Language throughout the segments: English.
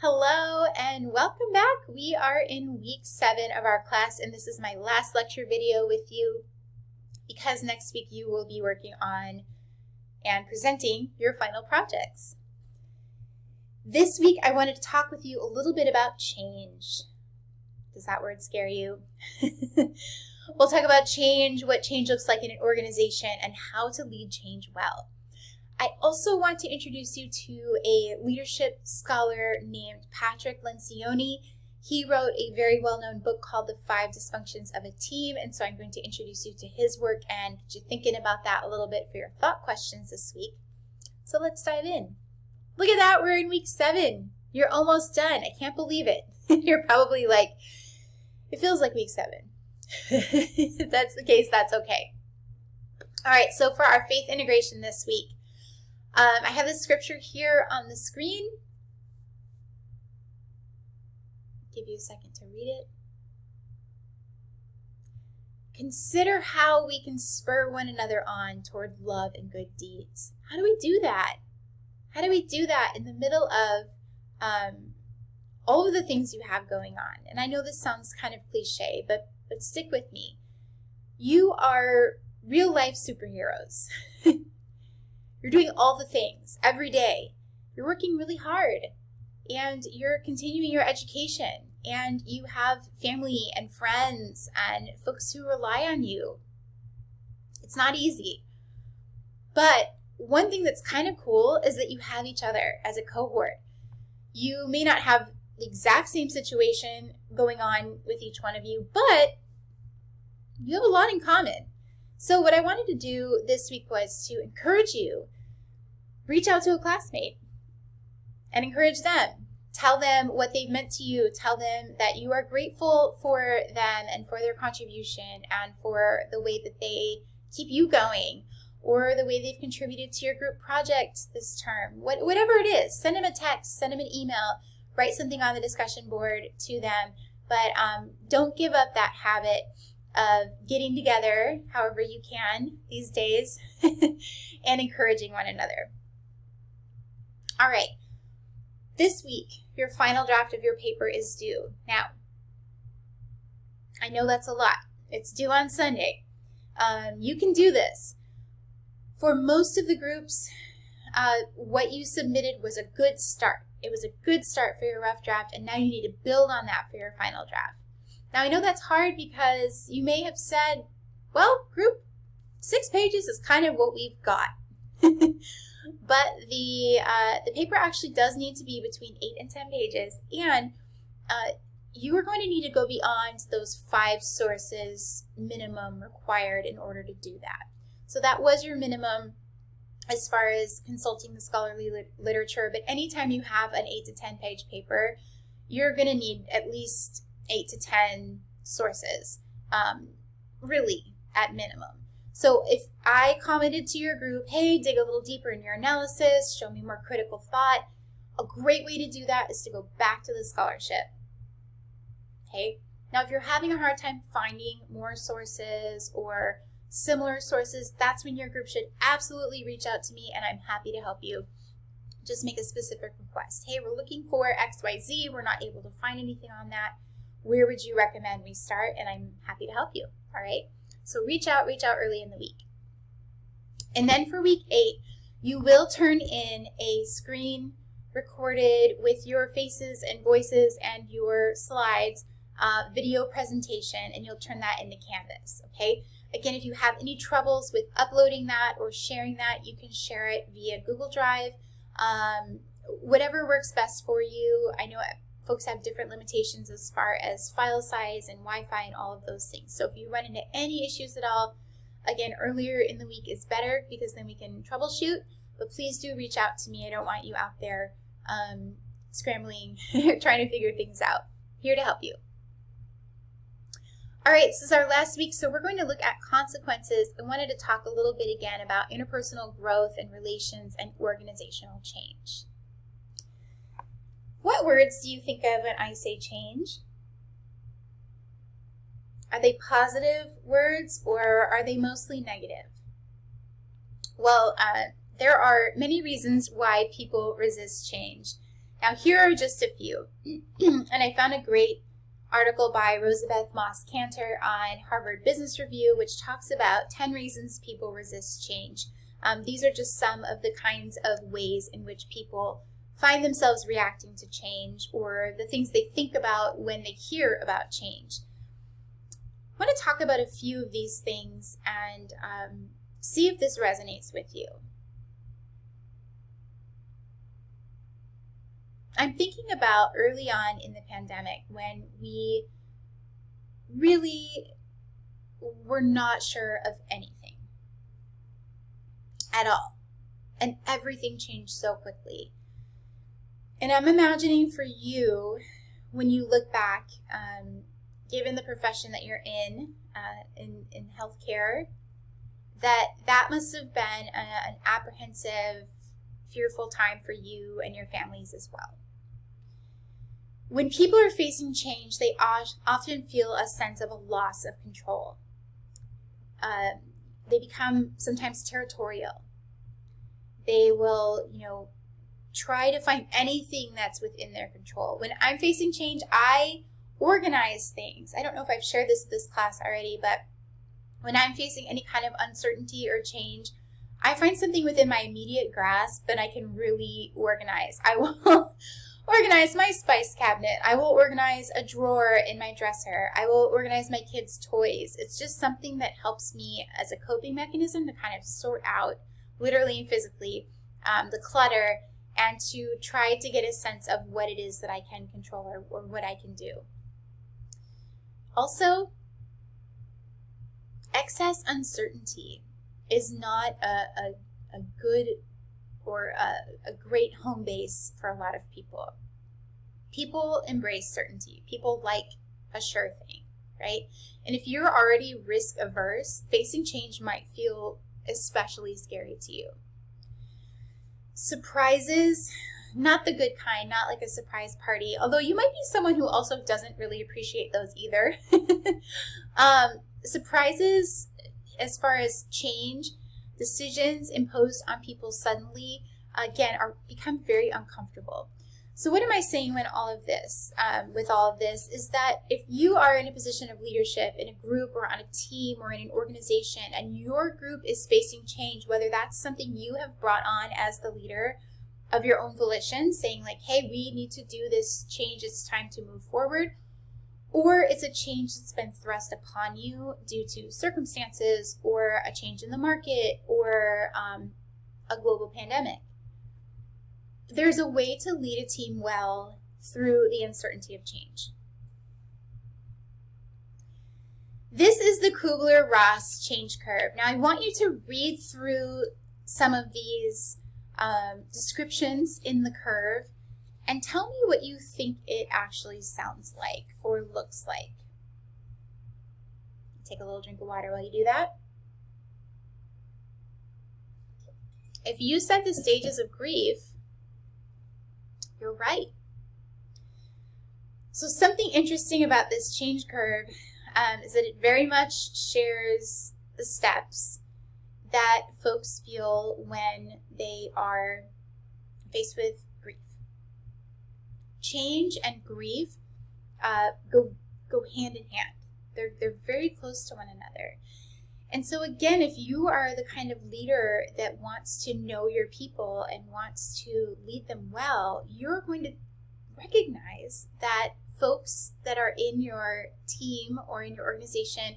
Hello and welcome back. We are in week 7 of our class, and this is my last lecture video with you because next week you will be working on and presenting your final projects. This week I wanted to talk with you a little bit about change. Does that word scare you? We'll talk about change, what change looks like in an organization, and how to lead change well. I also want to introduce you to a leadership scholar named Patrick Lencioni. He wrote a very well-known book called The 5 Dysfunctions of a Team, and so I'm going to introduce you to his work and get you thinking about that a little bit for your thought questions this week. So let's dive in. Look at that, we're in week 7. You're almost done. I can't believe it. You're probably like, it feels like week 7. If that's the case, that's okay. All right, so for our faith integration this week, I have the scripture here on the screen. Give you a second to read it. Consider how we can spur one another on toward love and good deeds. How do we do that? How do we do that in the middle of all of the things you have going on? And I know this sounds kind of cliche, but stick with me. You are real life superheroes. You're doing all the things every day. You're working really hard and you're continuing your education and you have family and friends and folks who rely on you. It's not easy. But one thing that's kind of cool is that you have each other as a cohort. You may not have the exact same situation going on with each one of you, but you have a lot in common. So what I wanted to do this week was to encourage you. Reach out to a classmate and encourage them. Tell them what they've meant to you. Tell them that you are grateful for them and for their contribution and for the way that they keep you going or the way they've contributed to your group project this term. Whatever it is, send them a text, send them an email, write something on the discussion board to them. But don't give up that habit of getting together however you can these days and encouraging one another. All right, this week, your final draft of your paper is due. Now, I know that's a lot. It's due on Sunday. You can do this. For most of the groups, what you submitted was a good start. It was a good start for your rough draft, and now you need to build on that for your final draft. Now, I know that's hard because you may have said, well, group 6 pages is kind of what we've got. But the paper actually does need to be between 8 and 10 pages, and you are going to need to go beyond those 5 sources minimum required in order to do that. So that was your minimum as far as consulting the scholarly literature, but anytime you have an 8 to 10 page paper, you're going to need at least 8 to 10 sources, really at minimum. So if I commented to your group, hey, dig a little deeper in your analysis, show me more critical thought, a great way to do that is to go back to the scholarship. Okay? Now, if you're having a hard time finding more sources or similar sources, that's when your group should absolutely reach out to me, and I'm happy to help you. Just make a specific request. Hey, we're looking for XYZ. We're not able to find anything on that. Where would you recommend we start? And I'm happy to help you. All right? So reach out early in the week. And then for week 8, you will turn in a screen recorded with your faces and voices and your slides video presentation, and you'll turn that into Canvas, okay? Again, if you have any troubles with uploading that or sharing that, you can share it via Google Drive. Whatever works best for you. I know folks have different limitations as far as file size and Wi-Fi and all of those things. So if you run into any issues at all, again, earlier in the week is better because then we can troubleshoot, but please do reach out to me. I don't want you out there scrambling, trying to figure things out. Here to help you. All right, this is our last week, so we're going to look at consequences. I wanted to talk a little bit again about interpersonal growth and relations and organizational change. What words do you think of when I say change? Are they positive words or are they mostly negative? Well, there are many reasons why people resist change. Now, here are just a few. And I found a great article by Rosabeth Moss-Cantor on Harvard Business Review, which talks about 10 reasons people resist change. These are just some of the kinds of ways in which people find themselves reacting to change, or the things they think about when they hear about change. I want to talk about a few of these things and see if this resonates with you. I'm thinking about early on in the pandemic when we really were not sure of anything at all, and everything changed so quickly. And I'm imagining for you, when you look back, given the profession that you're in healthcare, that must have been an apprehensive, fearful time for you and your families as well. When people are facing change, they often feel a sense of a loss of control. They become sometimes territorial. They will, try to find anything that's within their control. When I'm facing change, I organize things. I don't know if I've shared this with this class already, but when I'm facing any kind of uncertainty or change, I find something within my immediate grasp that I can really organize. I will organize my spice cabinet. I will organize a drawer in my dresser. I will organize my kids' toys. It's just something that helps me as a coping mechanism to kind of sort out, literally and physically, the clutter, and to try to get a sense of what it is that I can control or what I can do. Also, excess uncertainty is not a good or a great home base for a lot of people. People embrace certainty. People like a sure thing, right? And if you're already risk averse, facing change might feel especially scary to you. Surprises, not the good kind, not like a surprise party, although you might be someone who also doesn't really appreciate those either. Surprises, as far as change, decisions imposed on people suddenly, again, become very uncomfortable. So what am I saying with all of this is that if you are in a position of leadership in a group or on a team or in an organization, and your group is facing change, whether that's something you have brought on as the leader of your own volition, saying like, hey, we need to do this change, it's time to move forward, or it's a change that's been thrust upon you due to circumstances or a change in the market or a global pandemic. There's a way to lead a team well through the uncertainty of change. This is the Kugler-Ross change curve. Now, I want you to read through some of these descriptions in the curve and tell me what you think it actually sounds like or looks like. Take a little drink of water while you do that. If you said the stages of grief, you're right. So something interesting about this change curve is that it very much shares the steps that folks feel when they are faced with grief. Change and grief go hand in hand. They're very close to one another. And so again, if you are the kind of leader that wants to know your people and wants to lead them well, you're going to recognize that folks that are in your team or in your organization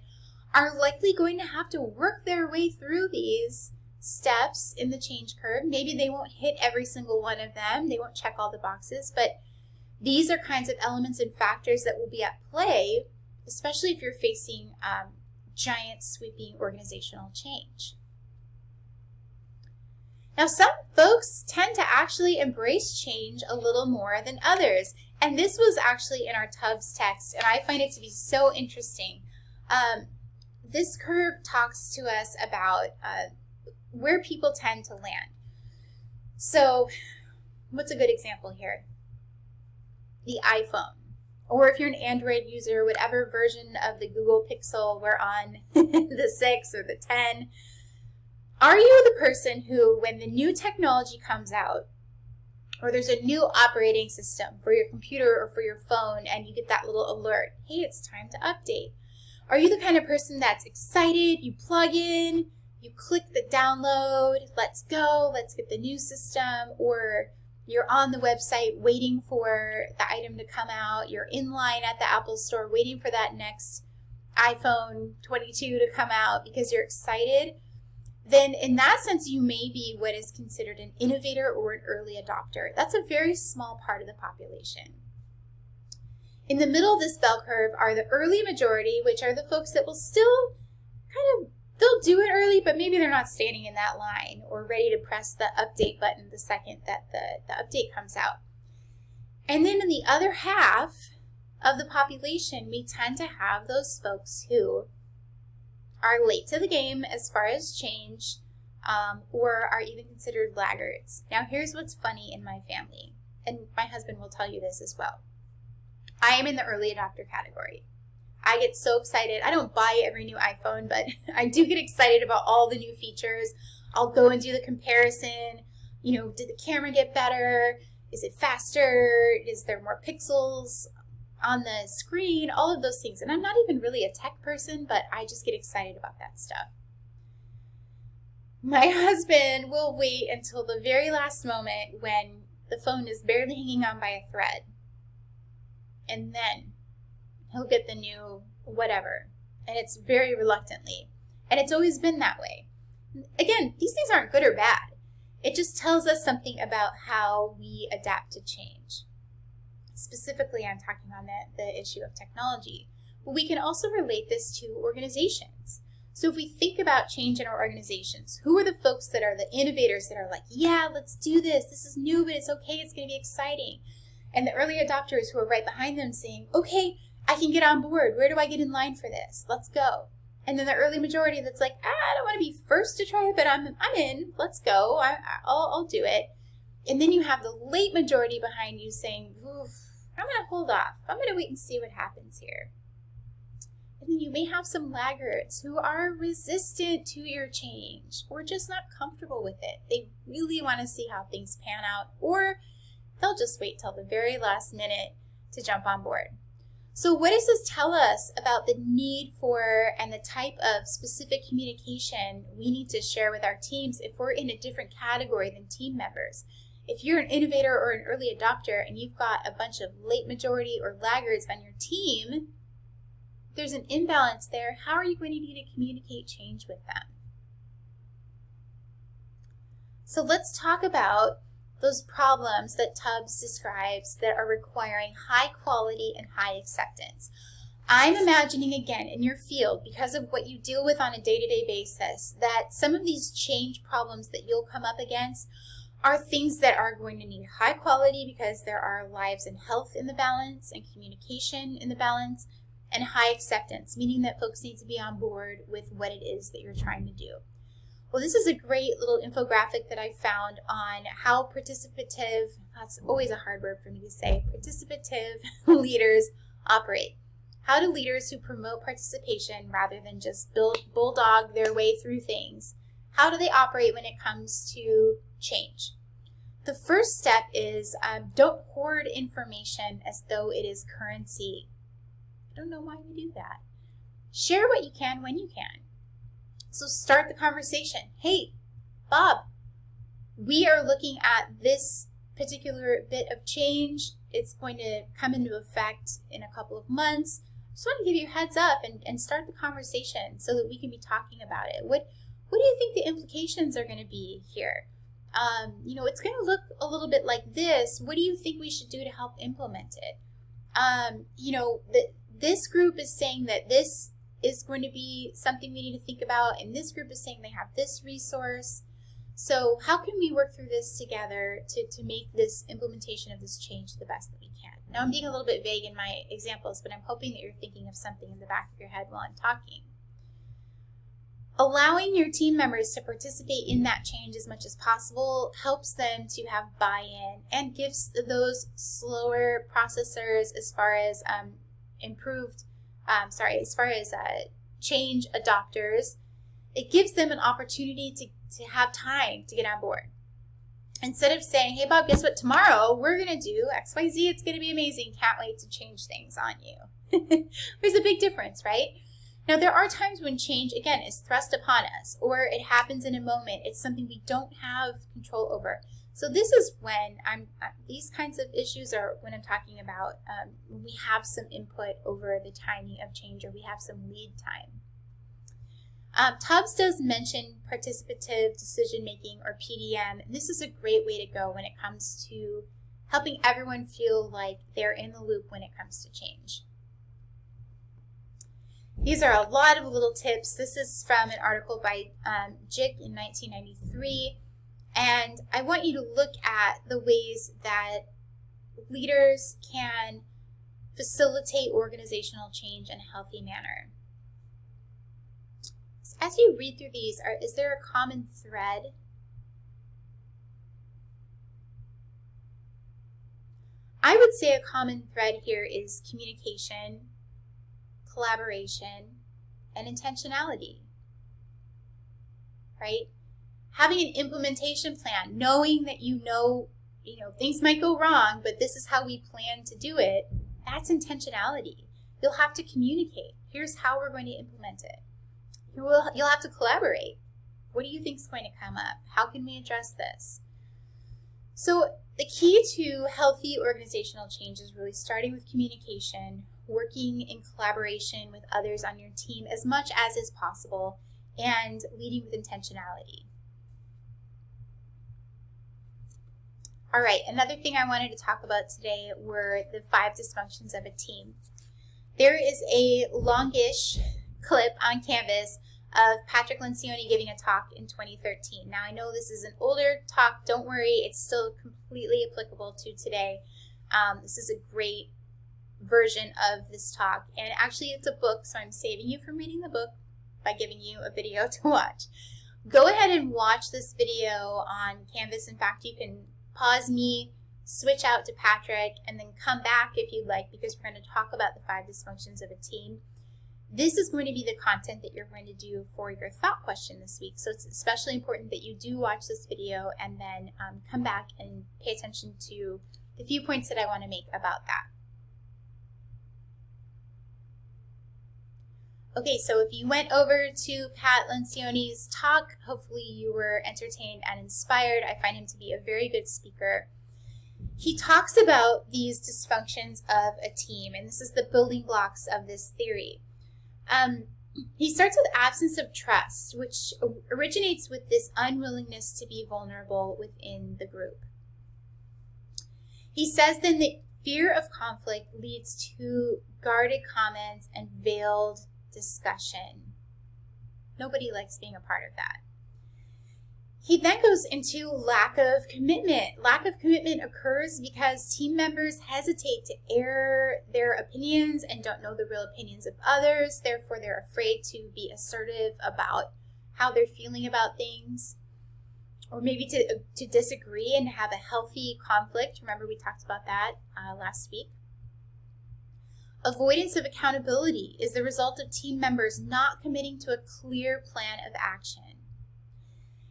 are likely going to have to work their way through these steps in the change curve. Maybe they won't hit every single one of them. They won't check all the boxes, but these are kinds of elements and factors that will be at play, especially if you're facing giant sweeping organizational change. Now, some folks tend to actually embrace change a little more than others. And this was actually in our Tubbs text, and I find it to be so interesting. This curve talks to us about where people tend to land. So, what's a good example here? The iPhone. Or if you're an Android user, whatever version of the Google Pixel we're on, the 6 or the 10, are you the person who, when the new technology comes out, or there's a new operating system for your computer or for your phone, and you get that little alert, hey, it's time to update. Are you the kind of person that's excited, you plug in, you click the download, let's go, let's get the new system, or you're on the website waiting for the item to come out, you're in line at the Apple store waiting for that next iPhone 22 to come out because you're excited? Then in that sense, you may be what is considered an innovator or an early adopter. That's a very small part of the population. In the middle of this bell curve are the early majority, which are the folks that will still they'll do it early, but maybe they're not standing in that line or ready to press the update button the second that the update comes out. And then in the other half of the population, we tend to have those folks who are late to the game as far as change, or are even considered laggards. Now, here's what's funny in my family, and my husband will tell you this as well. I am in the early adopter category. I get so excited. I don't buy every new iPhone, but I do get excited about all the new features. I'll go and do the comparison. Did the camera get better? Is it faster? Is there more pixels on the screen? All of those things. And I'm not even really a tech person, but I just get excited about that stuff. My husband will wait until the very last moment when the phone is barely hanging on by a thread. And then he'll get the new whatever. And it's very reluctantly. And it's always been that way. Again, these things aren't good or bad. It just tells us something about how we adapt to change. Specifically, I'm talking on the issue of technology. But we can also relate this to organizations. So if we think about change in our organizations, who are the folks that are the innovators that are like, yeah, let's do this. This is new, but it's okay. It's going to be exciting. And the early adopters who are right behind them saying, okay, I can get on board. Where do I get in line for this? Let's go. And then the early majority that's like, I don't want to be first to try it, but I'm in. Let's go. I'll do it. And then you have the late majority behind you saying, oof, I'm going to hold off. I'm going to wait and see what happens here. And then you may have some laggards who are resistant to your change or just not comfortable with it. They really want to see how things pan out, or they'll just wait till the very last minute to jump on board. So what does this tell us about the need for and the type of specific communication we need to share with our teams if we're in a different category than team members? If you're an innovator or an early adopter and you've got a bunch of late majority or laggards on your team, there's an imbalance there. How are you going to need to communicate change with them? So let's talk about those problems that Tubbs describes that are requiring high quality and high acceptance. I'm imagining, again, in your field, because of what you deal with on a day-to-day basis, that some of these change problems that you'll come up against are things that are going to need high quality because there are lives and health in the balance and communication in the balance, and high acceptance, meaning that folks need to be on board with what it is that you're trying to do. Well, this is a great little infographic that I found on how participative, that's always a hard word for me to say, participative leaders operate. How do leaders who promote participation rather than just bulldog their way through things, how do they operate when it comes to change? The first step is don't hoard information as though it is currency. I don't know why we do that. Share what you can when you can. So start the conversation. Hey, Bob, we are looking at this particular bit of change. It's going to come into effect in a couple of months. Just want to give you a heads up and start the conversation so that we can be talking about it. What do you think the implications are going to be here? It's going to look a little bit like this. What do you think we should do to help implement it? This group is saying that this is going to be something we need to think about, and this group is saying they have this resource. So how can we work through this together to make this implementation of this change the best that we can? Now, I'm being a little bit vague in my examples, but I'm hoping that you're thinking of something in the back of your head while I'm talking. Allowing your team members to participate in that change as much as possible helps them to have buy-in and gives those slower processors as far as change adopters, it gives them an opportunity to have time to get on board. Instead of saying, hey, Bob, guess what? Tomorrow we're going to do XYZ. It's going to be amazing. Can't wait to change things on you. There's a big difference, right? Now, there are times when change, again, is thrust upon us, or it happens in a moment. It's something we don't have control over. So this is when these kinds of issues are when I'm talking about when we have some input over the timing of change, or we have some lead time. Tubbs does mention participative decision-making, or PDM. And this is a great way to go when it comes to helping everyone feel like they're in the loop when it comes to change. These are a lot of little tips. This is from an article by Jick in 1993. And I want you to look at the ways that leaders can facilitate organizational change in a healthy manner. So as you read through these, is there a common thread? I would say a common thread here is communication, collaboration, and intentionality, right? Having an implementation plan, knowing that you know things might go wrong, but this is how we plan to do it, that's intentionality. You'll have to communicate. Here's how we're going to implement it. You'll have to collaborate. What do you think is going to come up? How can we address this? So the key to healthy organizational change is really starting with communication, working in collaboration with others on your team as much as is possible, and leading with intentionality. All right, another thing I wanted to talk about today were the 5 dysfunctions of a team. There is a longish clip on Canvas of Patrick Lencioni giving a talk in 2013. Now, I know this is an older talk. Don't worry, it's still completely applicable to today. This is a great version of this talk, and actually it's a book, so I'm saving you from reading the book by giving you a video to watch. Go ahead and watch this video on Canvas. In fact, you can pause me, switch out to Patrick, and then come back if you'd like, because we're going to talk about the 5 dysfunctions of a team. This is going to be the content that you're going to do for your thought question this week, so it's especially important that you do watch this video and then come back and pay attention to the few points that I want to make about that. Okay, so if you went over to Pat Lencioni's talk, hopefully you were entertained and inspired. I find him to be a very good speaker. He talks about these dysfunctions of a team, and this is the building blocks of this theory. He starts with absence of trust, which originates with this unwillingness to be vulnerable within the group. He says then that fear of conflict leads to guarded comments and veiled discussion. Nobody likes being a part of that. He then goes into lack of commitment. Lack of commitment occurs because team members hesitate to air their opinions and don't know the real opinions of others. Therefore, they're afraid to be assertive about how they're feeling about things, or maybe to disagree and have a healthy conflict. Remember, we talked about that last week. Avoidance of accountability is the result of team members not committing to a clear plan of action.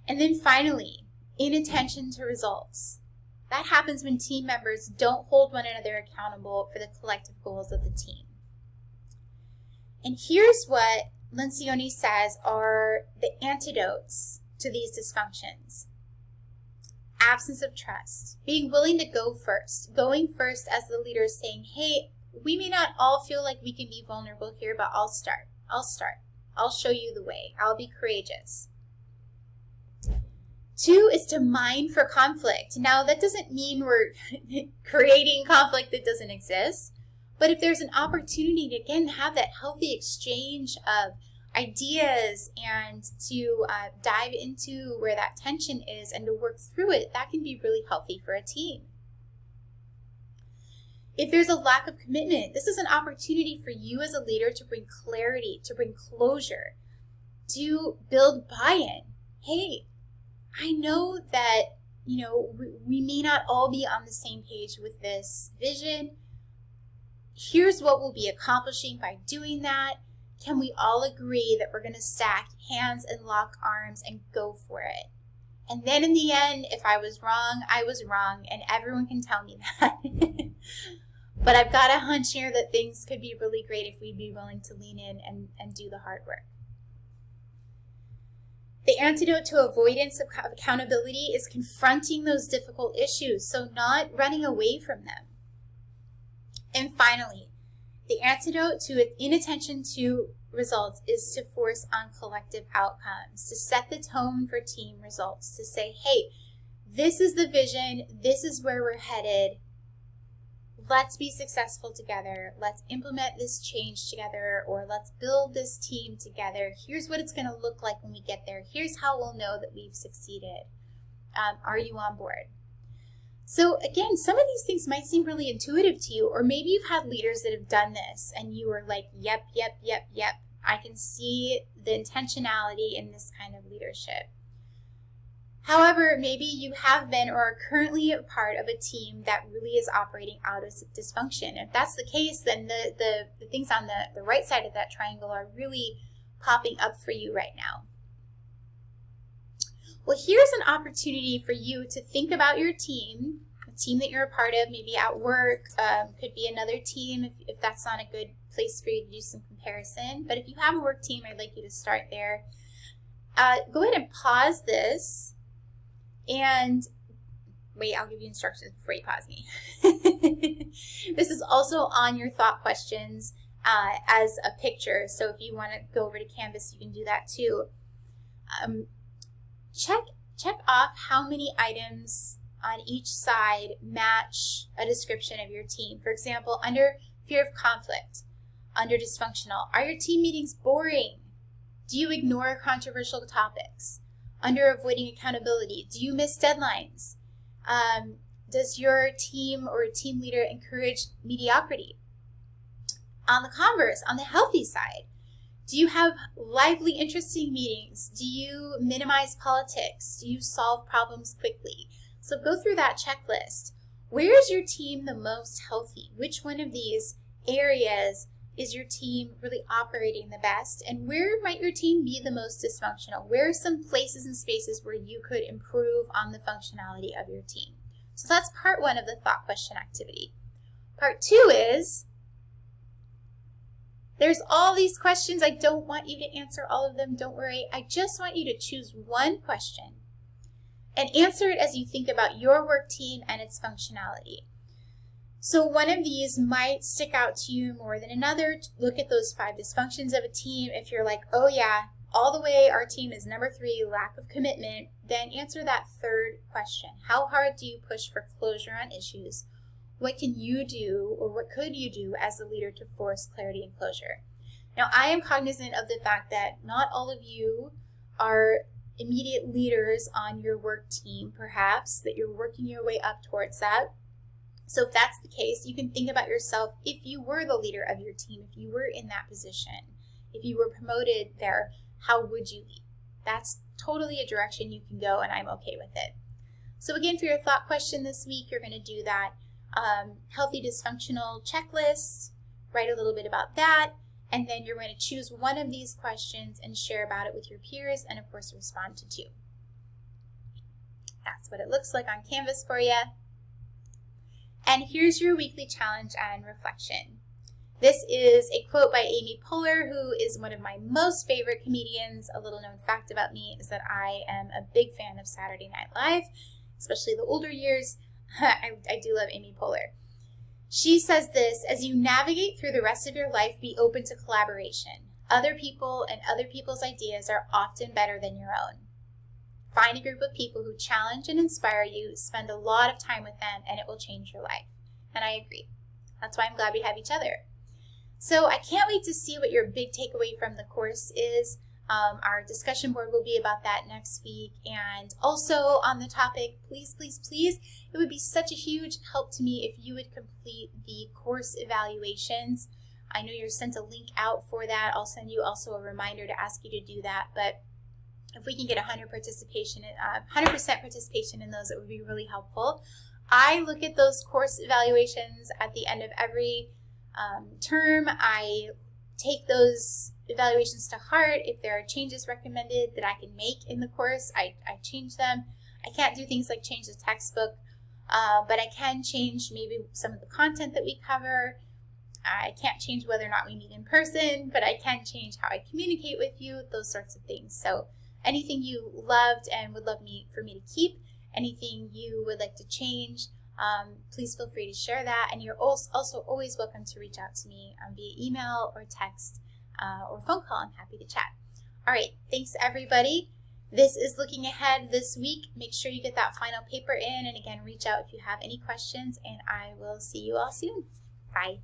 And then finally, inattention to results. That happens when team members don't hold one another accountable for the collective goals of the team. And here's what Lencioni says are the antidotes to these dysfunctions. Absence of trust, being willing to go first, going first as the leader, saying, hey, we may not all feel like we can be vulnerable here, but I'll start. I'll show you the way. I'll be courageous. 2 is to mine for conflict. Now, that doesn't mean we're creating conflict that doesn't exist, but if there's an opportunity to, again, have that healthy exchange of ideas and to dive into where that tension is and to work through it, that can be really healthy for a team. If there's a lack of commitment, this is an opportunity for you as a leader to bring clarity, to bring closure, to build buy-in. Hey, I know that, we may not all be on the same page with this vision. Here's what we'll be accomplishing by doing that. Can we all agree that we're going to stack hands and lock arms and go for it? And then in the end, if I was wrong, I was wrong, and everyone can tell me that. But I've got a hunch here that things could be really great if we'd be willing to lean in and do the hard work. The antidote to avoidance of accountability is confronting those difficult issues, so not running away from them. And finally, the antidote to inattention to results is to force on collective outcomes, to set the tone for team results, to say, hey, this is the vision, this is where we're headed, let's be successful together, let's implement this change together, or let's build this team together. Here's what it's going to look like when we get there. Here's how we'll know that we've succeeded. Are you on board? So again, some of these things might seem really intuitive to you, or maybe you've had leaders that have done this and you were like, yep, I can see the intentionality in this kind of leadership. However, maybe you have been or are currently a part of a team that really is operating out of dysfunction. If that's the case, then the things on the right side of that triangle are really popping up for you right now. Well, here's an opportunity for you to think about your team, a team that you're a part of, maybe at work, could be another team if that's not a good place for you to do some comparison. But if you have a work team, I'd like you to start there. Go ahead and pause this. And wait, I'll give you instructions before you pause me. This is also on your thought questions as a picture. So if you want to go over to Canvas, you can do that too. Check off how many items on each side match a description of your team. For example, under fear of conflict, under dysfunctional, are your team meetings boring? Do you ignore controversial topics? Under avoiding accountability, do you miss deadlines? Does your team or team leader encourage mediocrity? On the converse, on the healthy side, do you have lively, interesting meetings? Do you minimize politics? Do you solve problems quickly? So go through that checklist. Where is your team the most healthy? Which one of these areas is your team really operating the best? And where might your team be the most dysfunctional? Where are some places and spaces where you could improve on the functionality of your team? So that's part one of the thought question activity. Part two is, there's all these questions. I don't want you to answer all of them. Don't worry. I just want you to choose one question and answer it as you think about your work team and its functionality. So one of these might stick out to you more than another. Look at those 5 dysfunctions of a team. If you're like, oh yeah, all the way our team is number 3, lack of commitment, then answer that third question. How hard do you push for closure on issues? What can you do, or what could you do as a leader to force clarity and closure? Now, I am cognizant of the fact that not all of you are immediate leaders on your work team, perhaps, that you're working your way up towards that. So if that's the case, you can think about yourself if you were the leader of your team, if you were in that position, if you were promoted there, how would you lead? That's totally a direction you can go, and I'm okay with it. So again, for your thought question this week, you're going to do that healthy dysfunctional checklist, write a little bit about that, and then you're going to choose one of these questions and share about it with your peers, and of course respond to 2. That's what it looks like on Canvas for you. And here's your weekly challenge and reflection. This is a quote by Amy Poehler, who is one of my most favorite comedians. A little known fact about me is that I am a big fan of Saturday Night Live, especially the older years. I do love Amy Poehler. She says this: as you navigate through the rest of your life, be open to collaboration. Other people and other people's ideas are often better than your own. Find a group of people who challenge and inspire you, spend a lot of time with them, and it will change your life. And I agree. That's why I'm glad we have each other. So I can't wait to see what your big takeaway from the course is. Our discussion board will be about that next week. And also on the topic, please, please, please, it would be such a huge help to me if you would complete the course evaluations. I know you're sent a link out for that. I'll send you also a reminder to ask you to do that. But if we can get 100% participation in those, it would be really helpful. I look at those course evaluations at the end of every term. I take those evaluations to heart. If there are changes recommended that I can make in the course, I change them. I can't do things like change the textbook, but I can change maybe some of the content that we cover. I can't change whether or not we meet in person, but I can change how I communicate with you, those sorts of things. So anything you loved and would love for me to keep, anything you would like to change, please feel free to share that. And you're also always welcome to reach out to me via email or text or phone call. I'm happy to chat. All right, thanks everybody. This is Looking Ahead this week. Make sure you get that final paper in, and again, reach out if you have any questions, and I will see you all soon. Bye.